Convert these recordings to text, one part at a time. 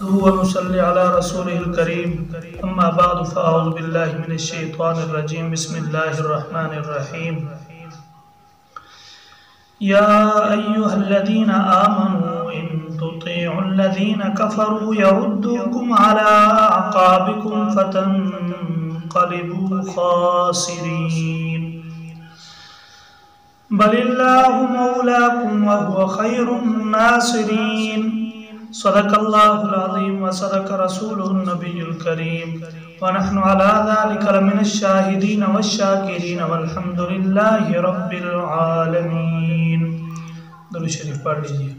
ونصلي على رسوله الكريم أما بعد فأعوذ بالله من الشيطان الرجيم بسم الله الرحمن الرحيم يا أيها الذين آمنوا إن تطيعوا الذين كفروا يردوكم على أعقابكم فتنقلبوا خاسرين بل الله مولاكم وهو خير الناصرين صدق الله العظيم وصدق رسوله النبي الكريم ونحن على ذلك لمن الشاهدين والشاكرين والحمد لله رب العالمين. درود شریف پڑھ لیجیے.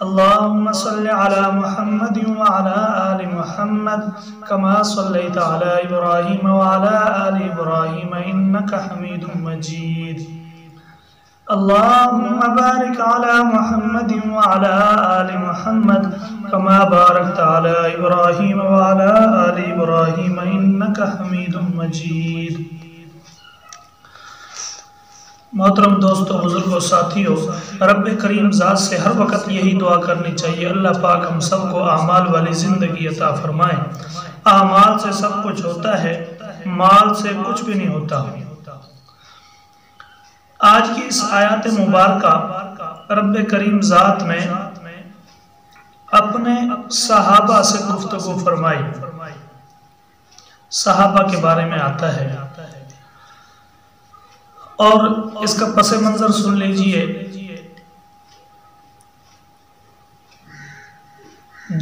اللهم صل على محمد وعلى آل محمد كما صليت على إبراهيم وعلى آل إبراهيم إنك حميد مجيد. اللهم بارك على محمد وعلى آل محمد كما باركت على إبراهيم وعلى آل إبراهيم إنك حميد مجيد. محترم دوستو، بزرگوں، ساتھیوں، رب کریم ذات سے ہر وقت یہی دعا کرنی چاہیے اللہ پاک ہم سب کو اعمال والی زندگی عطا فرمائے. اعمال سے سب کچھ ہوتا ہے، مال سے کچھ بھی نہیں ہوتا. آج کی اس آیات مبارکہ رب کریم ذات نے اپنے صحابہ سے گفتگو فرمائی. صحابہ کے بارے میں آتا ہے اور اس کا پس منظر سن لیجئے.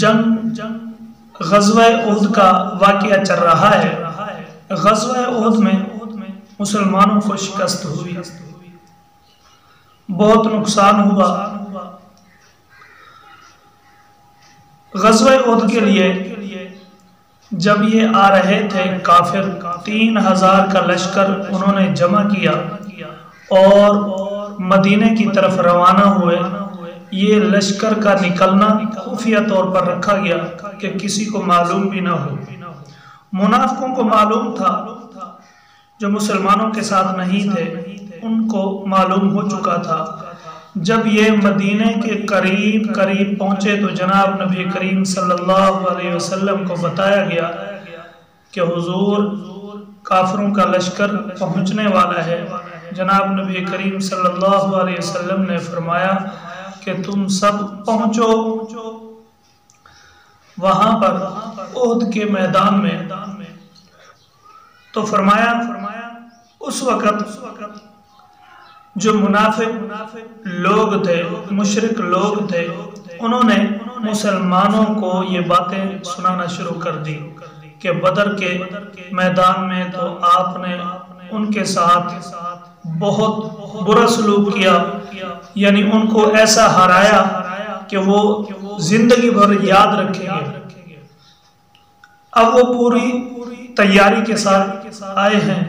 جنگ غزوہ احد کا واقعہ چل رہا ہے. غزوہ احد میں مسلمانوں کو شکست ہوئی، بہت نقصان ہوا. غزوہ احد کے لیے جب یہ آ رہے تھے کافر 3000 کا لشکر انہوں نے جمع کیا اور مدینے کی طرف روانہ ہوئے. یہ لشکر کا نکلنا خفیہ طور پر رکھا گیا کہ کسی کو معلوم بھی نہ ہو. منافقوں کو معلوم تھا، جو مسلمانوں کے ساتھ نہیں تھے ان کو معلوم ہو چکا تھا. جب یہ مدینے کے قریب پہنچے تو جناب نبی کریم صلی اللہ علیہ وسلم کو بتایا گیا کہ حضور کافروں کا لشکر پہنچنے والا ہے. جناب نبی کریم صلی اللہ علیہ وسلم نے فرمایا کہ تم سب پہنچو وہاں پر احد کے میدان میں. تو فرمایا اس وقت جو منافق لوگ تھے، مشرک لوگ تھے، انہوں نے مسلمانوں کو یہ باتیں سنانا شروع کر دی کہ بدر کے میدان میں تو آپ نے ان کے ساتھ بہت برا سلوک کیا، یعنی ان کو ایسا ہرایا کہ وہ زندگی بھر یاد رکھیں گے. اب وہ پوری تیاری کے ساتھ آئے ہیں،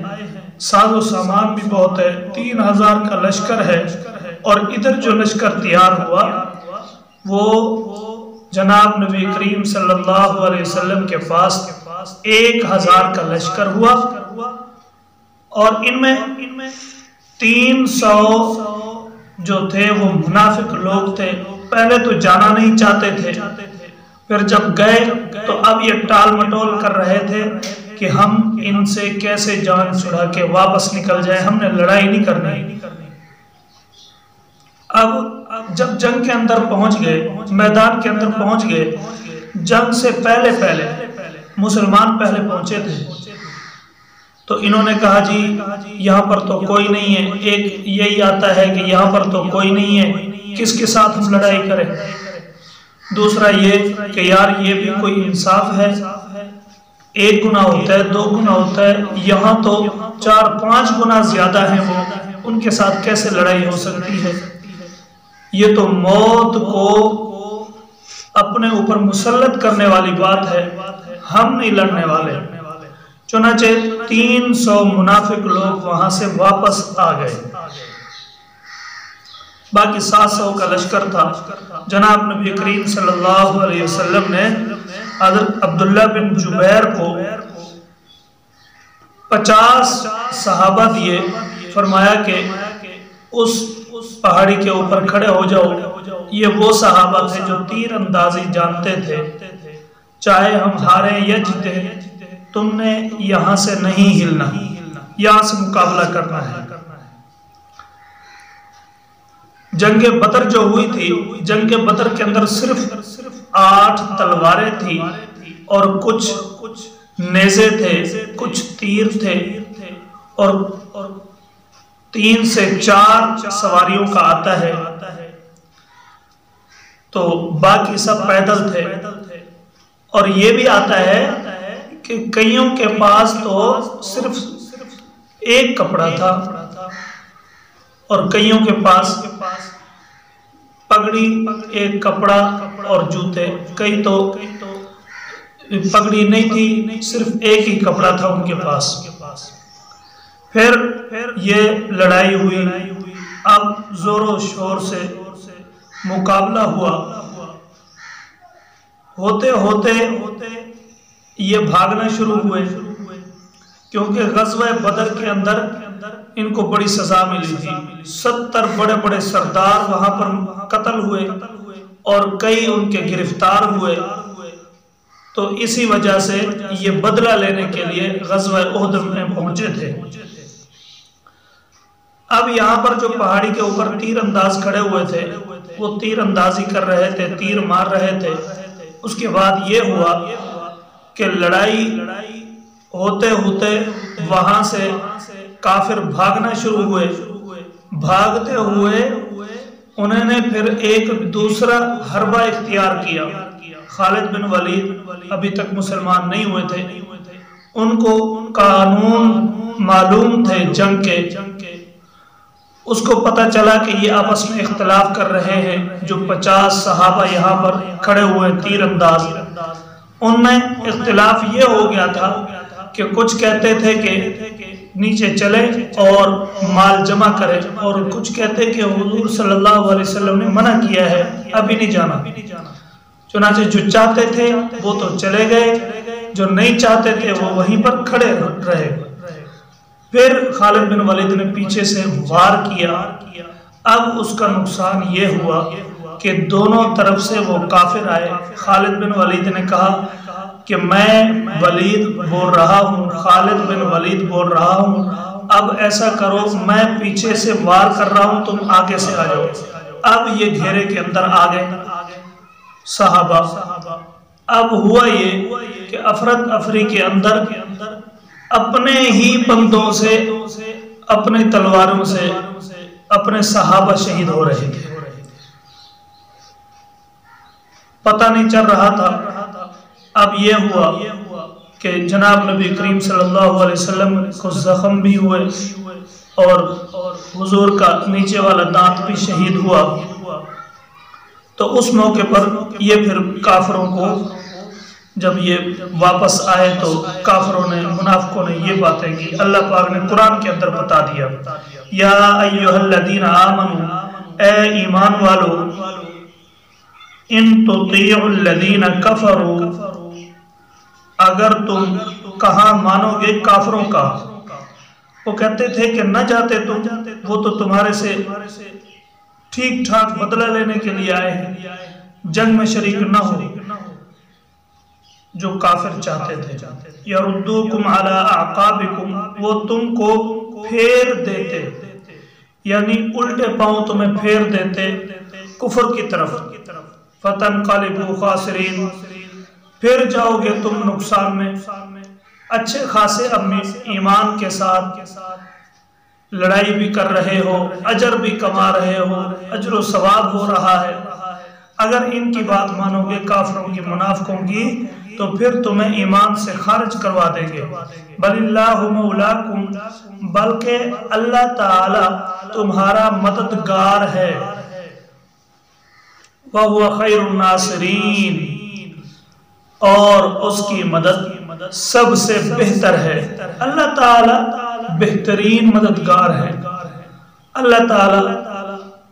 ساز و سامان بھی بہت ہے، 3000 کا لشکر ہے. اور ادھر جو لشکر تیار ہوا وہ جناب نبی کریم صلی اللہ علیہ وسلم کے پاس 1000 کا لشکر ہوا اور ان میں 300 جو تھے وہ منافق لوگ تھے. پہلے تو جانا نہیں چاہتے تھے، پھر جب گئے تو اب یہ ٹال مٹول کر رہے تھے کہ ہم ان سے کیسے جان چھڑا کے واپس نکل جائیں، ہم نے لڑائی نہیں کرنی. اب جب جنگ کے اندر پہنچ گئے، میدان کے اندر پہنچ گئے، جنگ سے پہلے مسلمان پہلے پہنچے تھے تو انہوں نے کہا جی یہاں پر تو کوئی نہیں ہے. ایک یہی آتا ہے کہ یہاں پر تو کوئی نہیں ہے، کس کے ساتھ ہم لڑائی کریں. دوسرا یہ کہ یار یہ بھی کوئی انصاف ہے، 1 گنا ہوتا ہے 2 گنا ہوتا ہے، یہاں تو 4-5 گنا زیادہ ہیں، وہ ان کے ساتھ کیسے لڑائی ہو سکتی ہے. یہ تو موت کو اپنے اوپر مسلط کرنے والی بات ہے، ہم نہیں لڑنے والے. چنانچہ 300 منافق لوگ وہاں سے واپس آ گئے. باقی 700 کا لشکر تھا. جناب نبی کریم صلی اللہ علیہ وسلم نے حضرت عبداللہ بن جبیر کو 50 صحابہ دیے. فرمایا کہ اس پہاڑی کے اوپر کھڑے ہو جاؤ. یہ وہ صحابہ تھے جو تیر اندازی جانتے تھے. چاہے ہم ہاریں یا جیتے تم نے یہاں سے نہیں ہلنا، یہاں سے مقابلہ کرنا ہے۔ جنگ بدر جو ہوئی تھی، جنگ بدر کے اندر صرف 8 تلواریں تھی اور کچھ نیزے تھے، کچھ تیر تھے اور 3 سے 4 سواریوں کا آتا ہے، تو باقی سب پیدل تھے۔ اور یہ بھی آتا ہے کہ کئیوں کے پاس تو صرف ایک کپڑا تھا اور کئیوں کے پاس پگڑی، ایک کپڑا اور جوتے، کئی تو پگڑی نہیں تھی، صرف ایک ہی کپڑا تھا ان کے پاس۔ پھر یہ لڑائی ہوئی، اب زور و شور سے مقابلہ ہوا، ہوتے ہوتے یہ بھاگنا شروع ہوئے، کیونکہ غزوہ بدر کے اندر ان کو بڑی سزا ملی تھی۔ 70 بڑے بڑے سردار وہاں پر قتل ہوئے اور کئی ان کے گرفتار ہوئے، تو اسی وجہ سے یہ بدلہ لینے کے لیے غزوہ احد میں پہنچے تھے۔ اب یہاں پر جو پہاڑی کے اوپر تیر انداز کھڑے ہوئے تھے وہ تیر اندازی کر رہے تھے، تیر مار رہے تھے۔ اس کے بعد یہ ہوا کہ لڑائی ہوتے ہوتے وہاں سے کافر بھاگنا شروع ہوئے، بھاگتے ہوئے انہوں نے پھر ایک دوسرا حربہ اختیار کیا۔ خالد بن ولید ابھی تک مسلمان نہیں ہوئے تھے، ان کو قانون معلوم تھے جنگ کے، اس کو پتہ چلا کہ یہ آپس میں اختلاف کر رہے ہیں۔ جو 50 صحابہ یہاں پر کھڑے ہوئے تیر انداز، ان میں اختلاف یہ ہو گیا تھا کہ کچھ کہتے تھے کہ نیچے چلے اور مال جمع کرے، اور کچھ کہتے کہ حضور صلی اللہ علیہ وسلم نے منع کیا ہے، ابھی نہیں جانا۔ چنانچہ جو چاہتے تھے وہ تو چلے گئے، جو نہیں چاہتے تھے وہ وہیں پر کھڑے رہے۔ پھر خالد بن ولید نے پیچھے سے وار کیا۔ اب اس کا نقصان یہ ہوا کہ دونوں طرف سے وہ کافر آئے۔ خالد بن ولید نے کہا کہ میں ولید بول رہا ہوں، خالد بن ولید بول رہا ہوں، اب ایسا کرو میں پیچھے سے وار کر رہا ہوں، تم آگے سے آ جاؤ۔ اب یہ گھیرے کے اندر آ گئے صحابہ۔ اب ہوا یہ کہ افرتفری کے اندر اپنے ہی بندوں سے، اپنے تلواروں سے اپنے صحابہ شہید ہو رہے تھے، پتہ نہیں چل رہا تھا۔ اب یہ ہوا کہ جناب نبی کریم صلی اللہ علیہ وسلم کو زخم بھی ہوئے اور حضور کا نیچے والا دانت بھی شہید ہوا۔ تو اس موقع پر یہ پھر کافروں کو جب یہ واپس آئے تو کافروں نے، منافقوں نے یہ باتیں کی۔ اللہ پاک نے قرآن کے اندر بتا دیا، یا ایھا الذین آمنوا، اے ایمان والو، ان تطیعوا الذین کفروا، اگر تم کہاں مانو گے کافروں کا۔ وہ کہتے تھے کہ نہ جاتے تم، وہ تو تمہارے سے ٹھیک ٹھاک بدلہ لینے کے لیے آئے ہیں، جنگ میں شریک نہ ہو۔ جو کافر چاہتے تھے، یردوکم علی اعقابکم، وہ تم کو پھیر دیتے، یعنی الٹے پاؤں تمہیں پھیر دیتے کفر کی طرف۔ فتنقلبوا خاسرین، پھر جاؤ گے تم نقصان میں۔ اچھے خاصے اپنی ایمان کے ساتھ لڑائی بھی کر رہے ہو، اجر بھی کما رہے ہو، اجر و ثواب ہو رہا ہے۔ اگر ان کی بات مانو گے کافروں کی، منافقوں کی، تو پھر تمہیں ایمان سے خارج کروا دیں گے۔ بل اللہ مولاکم، بلکہ اللہ تعالی تمہارا مددگار ہے۔ وَهُوَ خَيْرُ النَّاصِرِينَ، اور اس کی مدد سب سے بہتر ہے۔ اللہ تعالی بہترین مددگار ہے۔ اللہ تعالی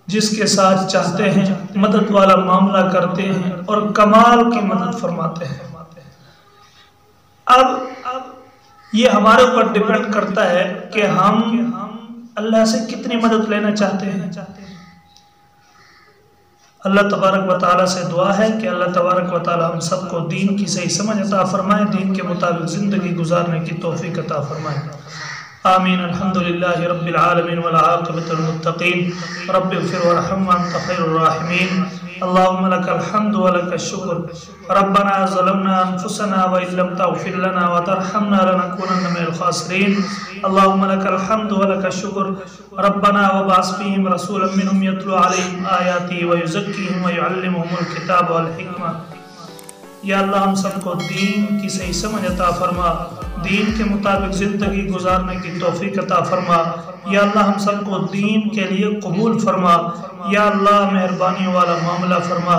جس کے ساتھ چاہتے ہیں مدد والا معاملہ کرتے ہیں اور کمال کی مدد فرماتے ہیں۔ اب یہ ہمارے اوپر ڈیپینڈ کرتا ہے کہ ہم اللہ سے کتنی مدد لینا چاہتے ہیں۔ اللہ تبارک و تعالیٰ سے دعا ہے کہ اللہ تبارک و تعالیٰ ہم سب کو دین کی صحیح سمجھ عطا فرمائے، دین کے مطابق زندگی گزارنے کی توفیق عطا فرمائے۔ آمین۔ الحمدللہ رب العالمین والعاقبۃ للمتقین، رب اغفر وارحم وانت خیر الراحمین۔ اللہم لک الحمد ولک الشکر، ربنا ظلمنا انفسنا وإن لم تغفر لنا وترحمنا لنکونن من الخاسرین۔ اللہم لک الحمد ولک الشکر، ربنا وابعث فیہم رسولا منہم یتلو علیہم آیاتی ویزکیہم ویعلمہم الکتاب والحکمہ۔ یا اللہ ہم سب کو دین کی صحیح سمجھ عطا فرما، دین کے مطابق زندگی گزارنے کی توفیق عطا فرما۔ یا اللہ ہم سب کو دین کے لیے قبول فرما، یا اللہ مہربانی والا معاملہ فرما۔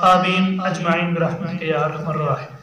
آمین اجمعین برحمتک یا ارحم الراحمین۔